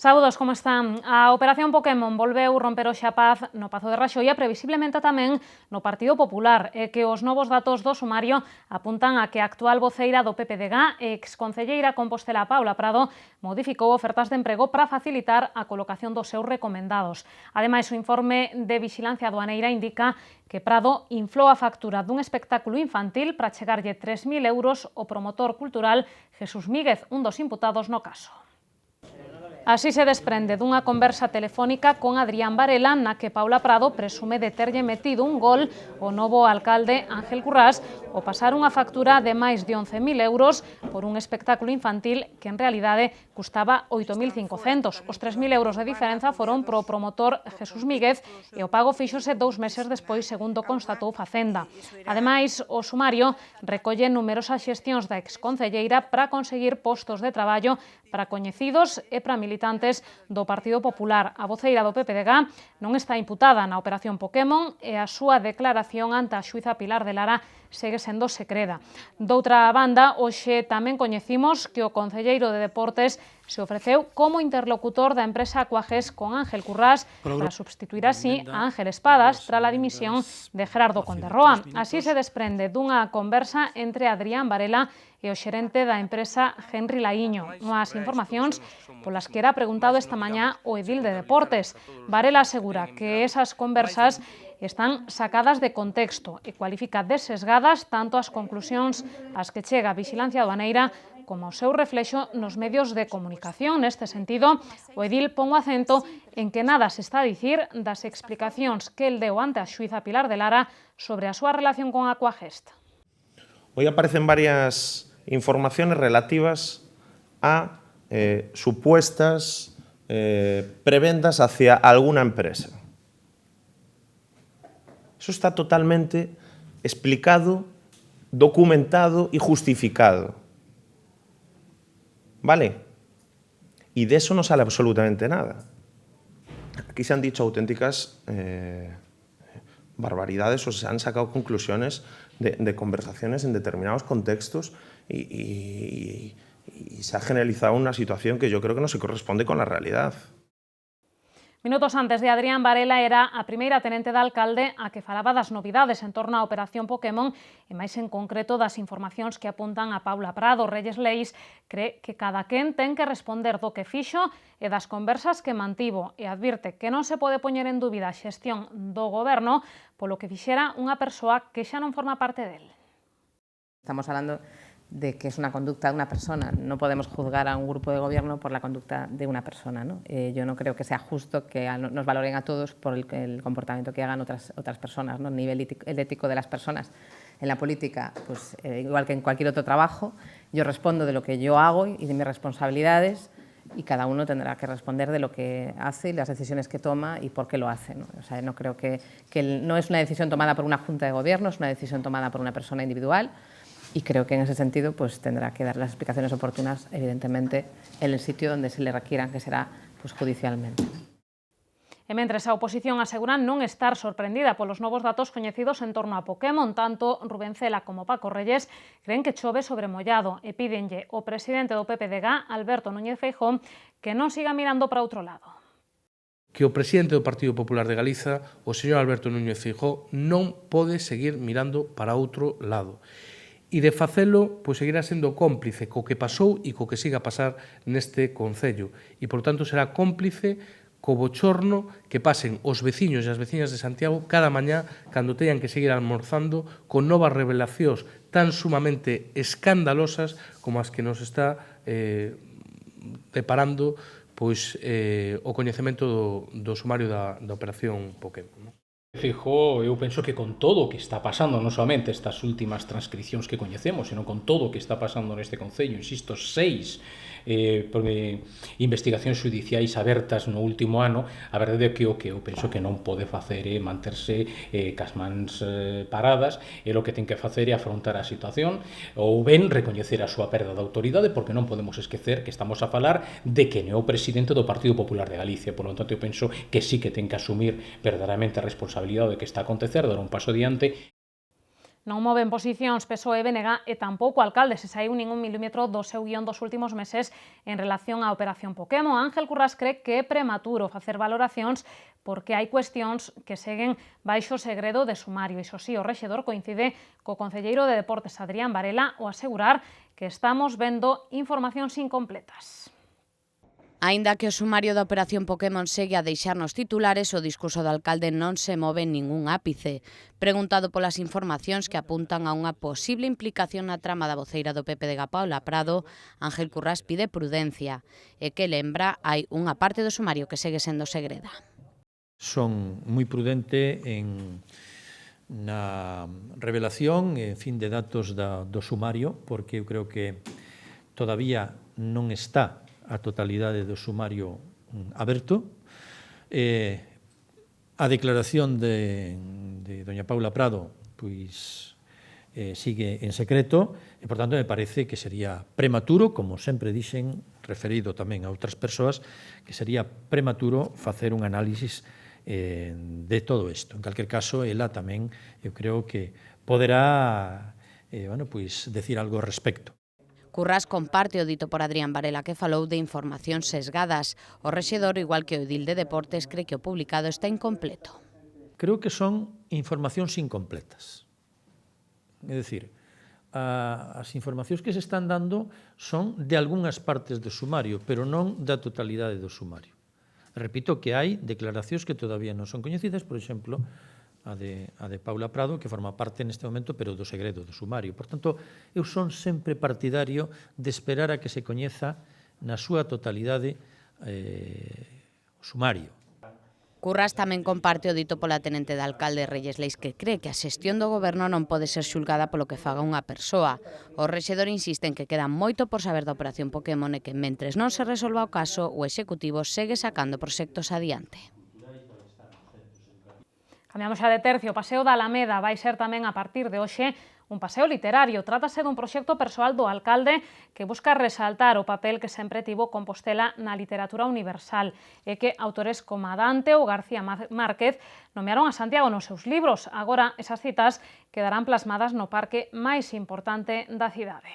Saúdos, como están? A Operación Pokémon volveu romper hoxe a paz no Pazo de Raxoia, previsiblemente tamén no Partido Popular, e que os novos datos do sumario apuntan a que a actual voceira do PPDG e exconcelleira compostela Paula Prado modificou ofertas de emprego para facilitar a colocación dos seus recomendados. Ademais, o informe de Vixilancia Aduaneira indica que Prado inflou a factura dun espectáculo infantil para chegarlle 3.000 euros ao promotor cultural Jesús Míguez, un dos imputados no caso. Así se desprende dunha conversa telefónica con Adrián Varela na que Paula Prado presume de terlle metido un gol ao novo alcalde Ángel Currás ao pasar unha factura de máis de 11.000 euros por un espectáculo infantil que en realidade custaba 8.500. Os 3.000 euros de diferenza foron pro promotor Jesús Míguez e o pago fíxose 2 meses despois, segundo constatou Facenda. Ademais, o sumario recolle numerosas xestións da exconcelleira para conseguir postos de traballo para coñecidos e para militantes do Partido Popular. A voceira do PPDG non está imputada na Operación Pokémon e a súa declaración ante a xuíza Pilar de Lara segue sendo secreta. Doutra banda, hoxe tamén coñecimos que o concelleiro de Deportes se ofreceu como interlocutor da empresa Aquages con Ángel Currás para substituir así a Ángel Espadas tras a dimisión de Gerardo Conderroa. Así se desprende dunha conversa entre Adrián Varela e o xerente da empresa Henry Laíño. Unhas informacións polas que era preguntado esta mañá o edil de Deportes. Varela asegura que esas conversas están sacadas de contexto e cualifica de sesgadas tanto as conclusións ás que chega a Vixilancia Aduaneira como o seu reflexo nos medios de comunicación. Neste sentido, o edil pon o acento en que nada se está a dicir das explicacións que el deu ante a xuíza Pilar de Lara sobre a súa relación con Aquagest. Hoy aparecen varias informaciones relativas a supuestas prebendas hacia alguna empresa. Eso está totalmente explicado, documentado y justificado. ¿Vale? Y de eso no sale absolutamente nada. Aquí se han dicho auténticas barbaridades o se han sacado conclusiones de conversaciones en determinados contextos y se ha generalizado una situación que yo creo que no se corresponde con la realidad. Minutos antes de Adrián Varela era a primeira tenente de alcalde a que falaba das novidades en torno á Operación Pokémon e máis en concreto das informacións que apuntan a Paula Prado. Reyes Leis cree que cada quen ten que responder do que fixo e das conversas que mantivo e advirte que non se pode poñer en dúbida a xestión do goberno polo que fixera unha persoa que xa non forma parte del. Estamos hablando de que es una conducta de una persona. No podemos juzgar a un grupo de gobierno por la conducta de una persona, ¿no? Yo no creo que sea justo que nos valoren a todos por el comportamiento que hagan otras personas, ¿no? El nivel ético de las personas en la política, pues igual que en cualquier otro trabajo, yo respondo de lo que yo hago y de mis responsabilidades y cada uno tendrá que responder de lo que hace y las decisiones que toma y por qué lo hace, ¿no? O sea, no creo que no es una decisión tomada por una junta de gobierno, es una decisión tomada por una persona individual. Y creo que en ese sentido pues, tendrá que dar las explicaciones oportunas, evidentemente, en el sitio donde se le requieran, que será pues, judicialmente. E mentres a oposición asegura non estar sorprendida polos novos datos coñecidos en torno a Pokémon, tanto Rubén Cela como Paco Reyes creen que chove sobre mollado e pídenlle ao presidente do PPDG, Alberto Núñez Feijóo, que non siga mirando para outro lado. Que o presidente do Partido Popular de Galiza, o señor Alberto Núñez Feijóo, non pode seguir mirando para outro lado. E de facelo, pois seguirá sendo cómplice co que pasou e co que siga a pasar neste concello. E, por tanto, será cómplice co bochorno que pasen os veciños e as veciñas de Santiago cada mañá cando teñan que seguir almorzando con novas revelacións tan sumamente escandalosas como as que nos está deparando pois, o coñecemento do sumario da Operación Pokémon. Feijóo, eu penso que con todo o que está pasando, non somente estas últimas transcripcións que coñecemos, senón con todo o que está pasando neste concello, insisto, 6 investigacións judiciais abertas no último ano, a verdade é que o que eu penso que non pode facer é manterse cas mans paradas, e o que ten que facer é afrontar a situación ou ben recoñecer a súa perda de autoridade, porque non podemos esquecer que estamos a falar de que é o presidente do Partido Popular de Galicia. Por lo tanto, eu penso que sí que ten que asumir verdadeiramente a responsabilidade de que está a acontecer, dar un paso adiante. Non moven posicións PSOE, BNG e tampouco o alcalde se saiu ningún milímetro do seu guión dos últimos meses en relación á operación Pokémon. Ángel Currás cree que é prematuro facer valoracións porque hai cuestións que seguen baixo segredo de sumario. Iso sí, o rexedor coincide co concelleiro de Deportes Adrián Varela ao asegurar que estamos vendo informacións incompletas. Aínda que o sumario da operación Pokémon segue a deixarnos titulares, o discurso do alcalde non se move en ningún ápice. Preguntado polas informacións que apuntan a unha posible implicación na trama da voceira do PPDG Paula Prado, Ángel Currás pide prudencia e que lembra hai unha parte do sumario que segue sendo segreda. Son moi prudente na revelación e fin de datos do sumario, porque eu creo que todavía non está a totalidade do sumario aberto. A declaración de doña Paula Prado pois sigue en secreto e, por tanto, me parece que sería prematuro, como sempre dixen, referido tamén a outras persoas, que sería prematuro facer un análisis de todo isto. En calquer caso, ela tamén, eu creo que poderá decir algo ao respecto. Currás comparte o dito por Adrián Varela, que falou de informacións sesgadas. O rexedor, igual que o edil de Deportes, cree que o publicado está incompleto. Creo que son informacións incompletas. É dicir, as informacións que se están dando son de algunhas partes do sumario, pero non da totalidade do sumario. Repito que hai declaracións que todavía non son coñecidas, por exemplo, a de Paula Prado, que forma parte neste momento, pero do segredo do sumario. Por tanto, eu son sempre partidario de esperar a que se coñeza na súa totalidade o sumario. Currás tamén comparte o dito pola tenente de alcalde Reyes Leis, que cree que a xestión do goberno non pode ser xulgada polo que faga unha persoa. O rexedor insiste en que queda moito por saber da operación Pokémon e que, mentres non se resolva o caso, o Executivo segue sacando proxectos adiante. Cambiamos xa de tercio. O Paseo da Alameda vai ser tamén a partir de hoxe un paseo literario. Trátase dun proxecto persoal do alcalde que busca resaltar o papel que sempre tivo Compostela na literatura universal e que autores como Dante ou García Márquez nomearon a Santiago nos seus libros. Agora, esas citas quedarán plasmadas no parque máis importante da cidade.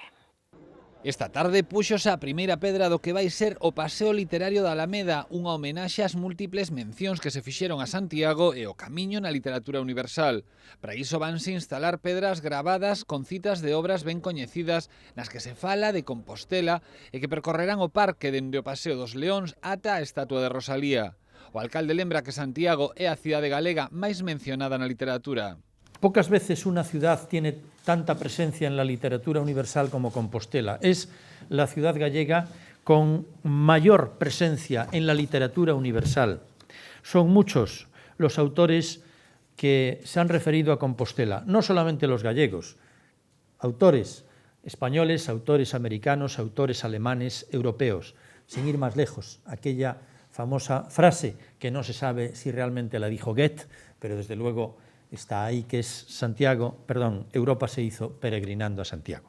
Esta tarde púxose a primeira pedra do que vai ser o Paseo Literario da Alameda, unha homenaxe ás múltiples mencións que se fixeron a Santiago e o camiño na literatura universal. Para iso vanse instalar pedras gravadas con citas de obras ben coñecidas nas que se fala de Compostela e que percorrerán o parque dende o Paseo dos Leóns ata a estatua de Rosalía. O alcalde lembra que Santiago é a cidade galega máis mencionada na literatura. Pocas veces una ciudad tiene tanta presencia en la literatura universal como Compostela. Es la ciudad gallega con mayor presencia en la literatura universal. Son muchos los autores que se han referido a Compostela, no solamente los gallegos, autores españoles, autores americanos, autores alemanes, europeos. Sin ir más lejos, aquella famosa frase que no se sabe si realmente la dijo Goethe, pero desde luego está aí, que es Europa se hizo peregrinando a Santiago.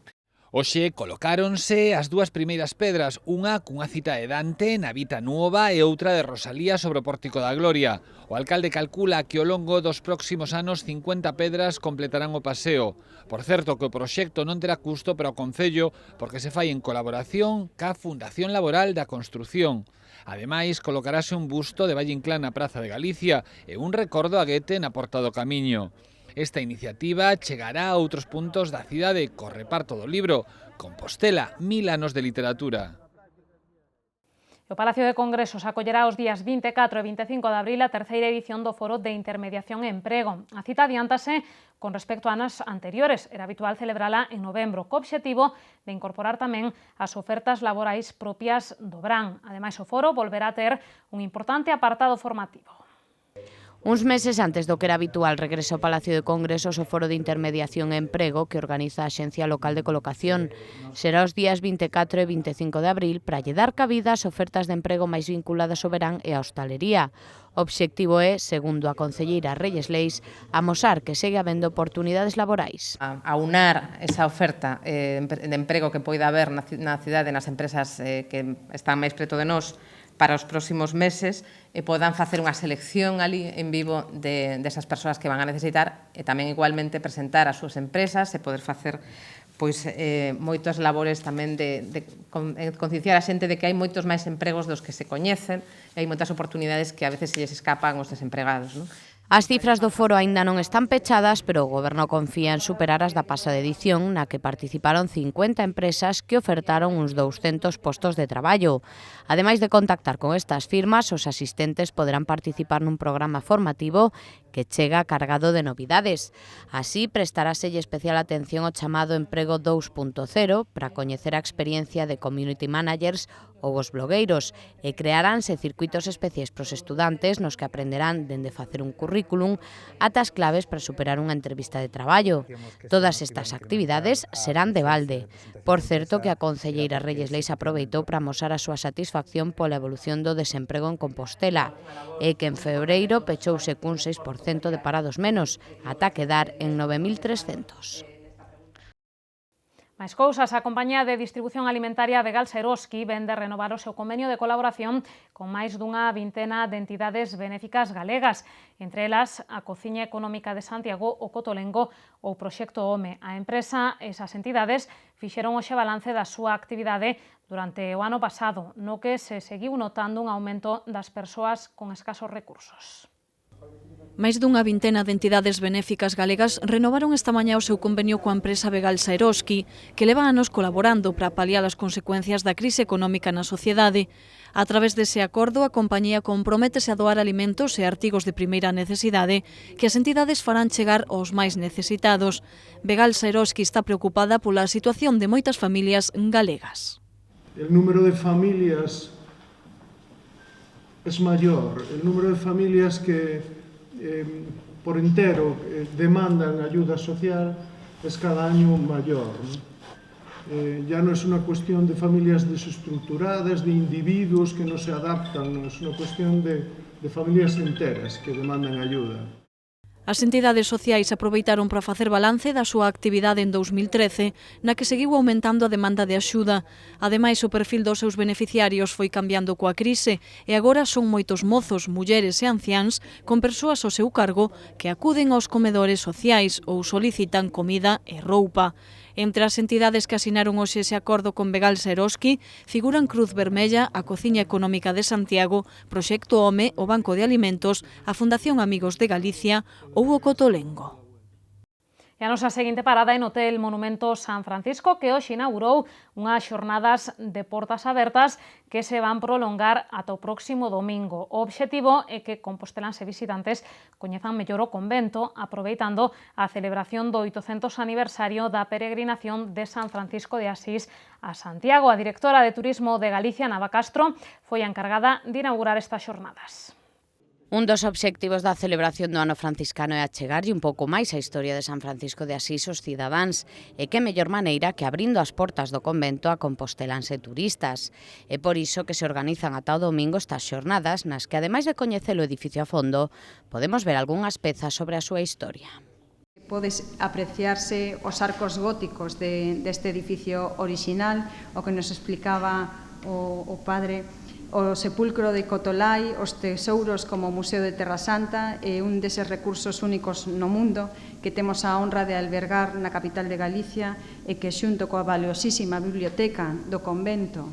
Hoxe colocáronse as dúas primeiras pedras, unha cunha cita de Dante na Vita Nuova e outra de Rosalía sobre o Pórtico da Gloria. O alcalde calcula que ao longo dos próximos anos 50 pedras completarán o paseo. Por certo que o proxecto non terá custo para o Concello porque se fai en colaboración ca Fundación Laboral da Construción. Ademais, colocarase un busto de Valle Inclán na Praza de Galicia e un recordo a Goethe na Porta do Camiño. Esta iniciativa chegará a outros puntos da cidade co reparto do libro Compostela, 1000 anos de literatura. O Palacio de Congresos acollerá os días 24 e 25 de abril a terceira edición do Foro de Intermediación e Emprego. A cita adiántase con respecto a anos anteriores. Era habitual celebrala en novembro, co obxectivo de incorporar tamén as ofertas laborais propias do Brán. Ademais, o foro volverá a ter un importante apartado formativo. Uns meses antes do que era habitual regreso ao Palacio de Congresos o Foro de Intermediación e Emprego que organiza a Axencia Local de Colocación. Será os días 24 e 25 de abril para lle dar cabida ás ofertas de emprego máis vinculadas ao verán e á hostalería. O obxectivo é, segundo a concelleira Reyes Leis, amosar que segue habendo oportunidades laborais. Aunar esa oferta de emprego que poida haber na cidade, nas empresas que están máis preto de nós, para os próximos meses podan facer unha selección ali en vivo desas persoas que van a necesitar e tamén igualmente presentar as súas empresas e poder facer pois moitas labores tamén de concienciar a xente de que hai moitos máis empregos dos que se coñecen e hai moitas oportunidades que a veces se lles escapan aos desempregados, non? As cifras do foro aínda non están pechadas, pero o Goberno confía en superar as da pasada edición, na que participaron 50 empresas que ofertaron uns 200 postos de traballo. Ademais de contactar con estas firmas, os asistentes poderán participar nun programa formativo que chega cargado de novidades. Así, prestaráselle especial atención ao chamado Emprego 2.0 para coñecer a experiencia de community managers ou os blogueiros e crearánse circuitos especiais para os estudantes nos que aprenderán dende facer un currículum ata as claves para superar unha entrevista de traballo. Todas estas actividades serán de balde. Por certo, que a concelleira Reyes Leis aproveitou para amosar a súa satisfacción pola evolución do desemprego en Compostela e que en febreiro pechouse cun 6% de parados menos, ata quedar en 9.300. Máis cousas, a compañía de distribución alimentaria Vegal Seroski vende renovar o seu convenio de colaboración con máis dunha vintena de entidades benéficas galegas, entre elas a Cociña Económica de Santiago, o Cotolengo ou o Proxecto Home. A empresa e esas entidades fixeron hoxe balance da súa actividade durante o ano pasado, no que se seguiu notando un aumento das persoas con escasos recursos. Máis dunha vintena de entidades benéficas galegas renovaron esta mañá o seu convenio coa empresa Vegal Seroski, que leva anos colaborando para paliar as consecuencias da crise económica na sociedade. A través dese acordo, a compañía comprométese a doar alimentos e artigos de primeira necesidade que as entidades farán chegar aos máis necesitados. Vegal Seroski está preocupada pola situación de moitas familias galegas. El número de familias es mayor, el número de familias que por entero demandan ayuda social es cada año mayor, ¿no? Ya no es una cuestión de familias desestructuradas, de individuos que no se adaptan, no, es una cuestión de familias enteras que demandan ayuda. As entidades sociais aproveitaron para facer balance da súa actividade en 2013, na que seguiu aumentando a demanda de axuda. Ademais, o perfil dos seus beneficiarios foi cambiando coa crise e agora son moitos mozos, mulleres e anciáns con persoas ao seu cargo que acuden aos comedores sociais ou solicitan comida e roupa. Entre as entidades que asinaron hoxe ese acordo con Vegal Seroski figuran Cruz Vermella, a Cociña Económica de Santiago, Proxecto Home, o Banco de Alimentos, a Fundación Amigos de Galicia ou o Cotolengo. E a nosa seguinte parada é no Hotel Monumento San Francisco, que hoxe inaugurou unhas xornadas de portas abertas que se van prolongar ata o próximo domingo. O obxectivo é que composteláns e visitantes coñezan mellor o convento, aproveitando a celebración do 800 aniversario da peregrinación de San Francisco de Asís a Santiago. A directora de Turismo de Galicia, Nava Castro, foi a encargada de inaugurar estas xornadas. Un dos obxectivos da celebración do ano franciscano é achegarlle un pouco máis a historia de San Francisco de Asís aos cidadáns, e que mellor maneira que abrindo as portas do convento a composteláns e turistas. É por iso que se organizan ata o domingo estas xornadas, nas que, ademais de coñecer o edificio a fondo, podemos ver algunhas pezas sobre a súa historia. Podes apreciarse os arcos góticos deste edificio orixinal, o que nos explicaba o padre, o sepulcro de Cotolai, os tesouros como o Museo de Terra Santa e un deses recursos únicos no mundo que temos a honra de albergar na capital de Galicia e que xunto coa valiosísima biblioteca do convento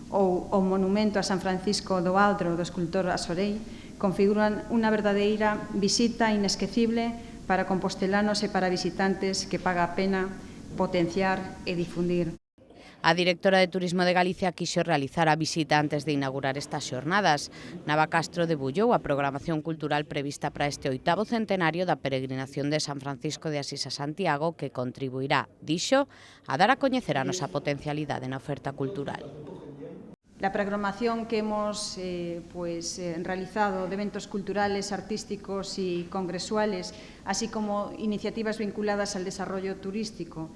ou o monumento a San Francisco do Aldro do escultor Asorei configuran unha verdadeira visita inesquecible para compostelanos e para visitantes que paga a pena potenciar e difundir. A directora de Turismo de Galicia quixo realizar a visita antes de inaugurar estas xornadas. Nava Castro debullou a programación cultural prevista para este 8º centenario da peregrinación de San Francisco de Asís a Santiago, que contribuirá, dixo, a dar a coñecer a nosa potencialidade na oferta cultural. La programación que hemos realizado de eventos culturales, artísticos y congresuales, así como iniciativas vinculadas al desarrollo turístico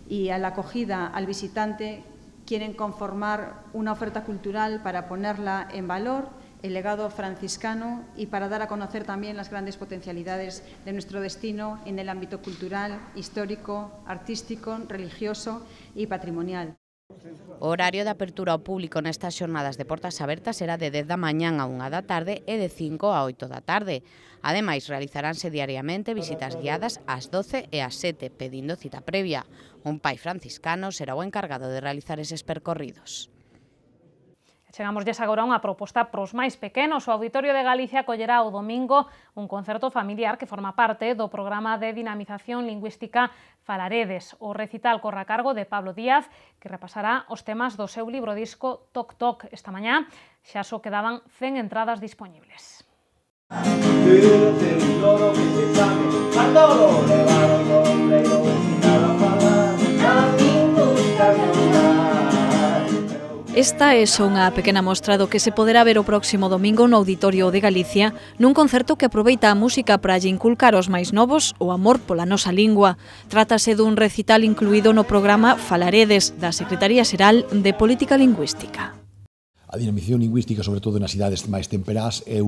y a la acogida al visitante, quieren conformar una oferta cultural para ponerla en valor, el legado franciscano, y para dar a conocer también las grandes potencialidades de nuestro destino en el ámbito cultural, histórico, artístico, religioso y patrimonial. O horario de apertura ao público nestas xornadas de portas abertas será de 10 da mañán a 1 da tarde e de 5 a 8 da tarde. Ademais, realizaránse diariamente visitas guiadas ás 12 e ás 7, pedindo cita previa. Un pai franciscano será o encargado de realizar eses percorridos. Chegamosles agora a unha proposta pros máis pequenos. O Auditorio de Galicia acollerá o domingo un concerto familiar que forma parte do programa de dinamización lingüística Falaredes. O recital corre a cargo de Pablo Díaz, que repasará os temas do seu libro disco Toc Toc. Esta mañá xa só quedaban 100 entradas dispoñibles. Esta é só unha pequena mostra do que se poderá ver o próximo domingo no Auditorio de Galicia nun concerto que aproveita a música para lle inculcar aos máis novos o amor pola nosa lingua. Trátase dun recital incluído no programa Falaredes da Secretaría Xeral de Política Lingüística. A dinamización lingüística, sobre todo nas cidades máis temperás, é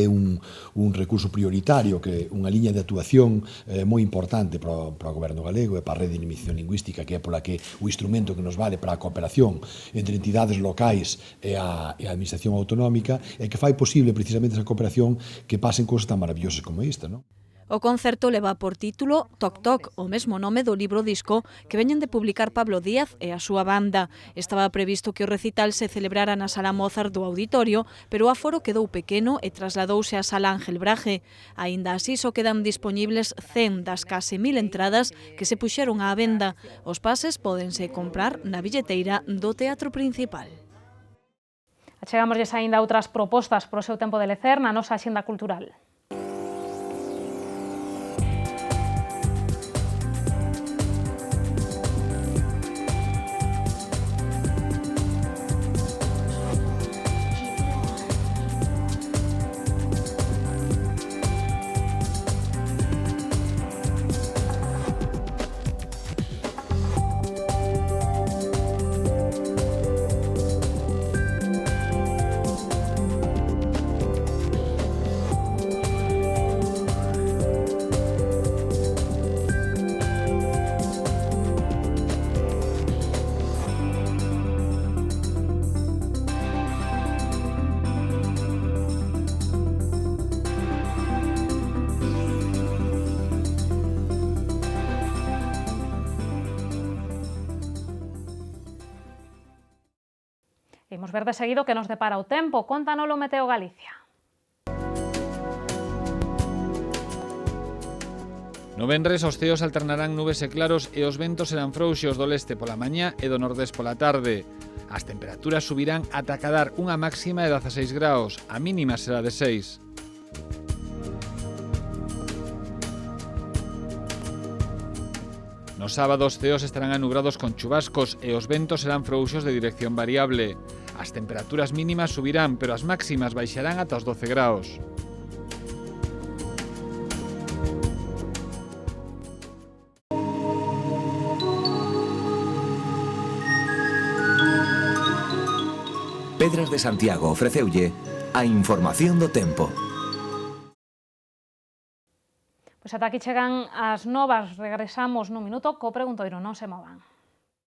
un recurso prioritario, que unha liña de actuación moi importante para o goberno galego e para a rede de dinamización lingüística, que é pola que o instrumento que nos vale para a cooperación entre entidades locais e a administración autonómica, e que fai posible precisamente esa cooperación que pasen cousas tan maravillosas como esta, non? O concerto leva por título Toc Toc, o mesmo nome do libro disco que veñen de publicar Pablo Díaz e a súa banda. Estaba previsto que o recital se celebrara na Sala Mozart do Auditorio, pero o aforo quedou pequeno e trasladouse á Sala Ángel Braje. Aínda así, só quedan dispoñibles 100 das case 1000 entradas que se puxeron á venda. Os pases pódense comprar na billeteira do Teatro Principal. Achegámosles aínda outras propostas para o seu tempo de lecer na nosa axenda cultural. Imos ver de seguido que nos depara o tempo. Contanolo Meteo Galicia. No venres os ceos alternarán nubes e claros e os ventos serán frouxos do leste pola mañá e do nordés pola tarde. As temperaturas subirán ata cadar unha máxima de 16 graus, a mínima será de 6. No sábado os ceos estarán anubrados con chubascos e os ventos serán frouxos de dirección variable. As temperaturas mínimas subirán, pero as máximas baixarán ata os 12 graus. Pedras de Santiago ofreceulle a información do tempo. Pois ata aquí chegan as novas, regresamos nun minuto co preguntoiro, non se movan.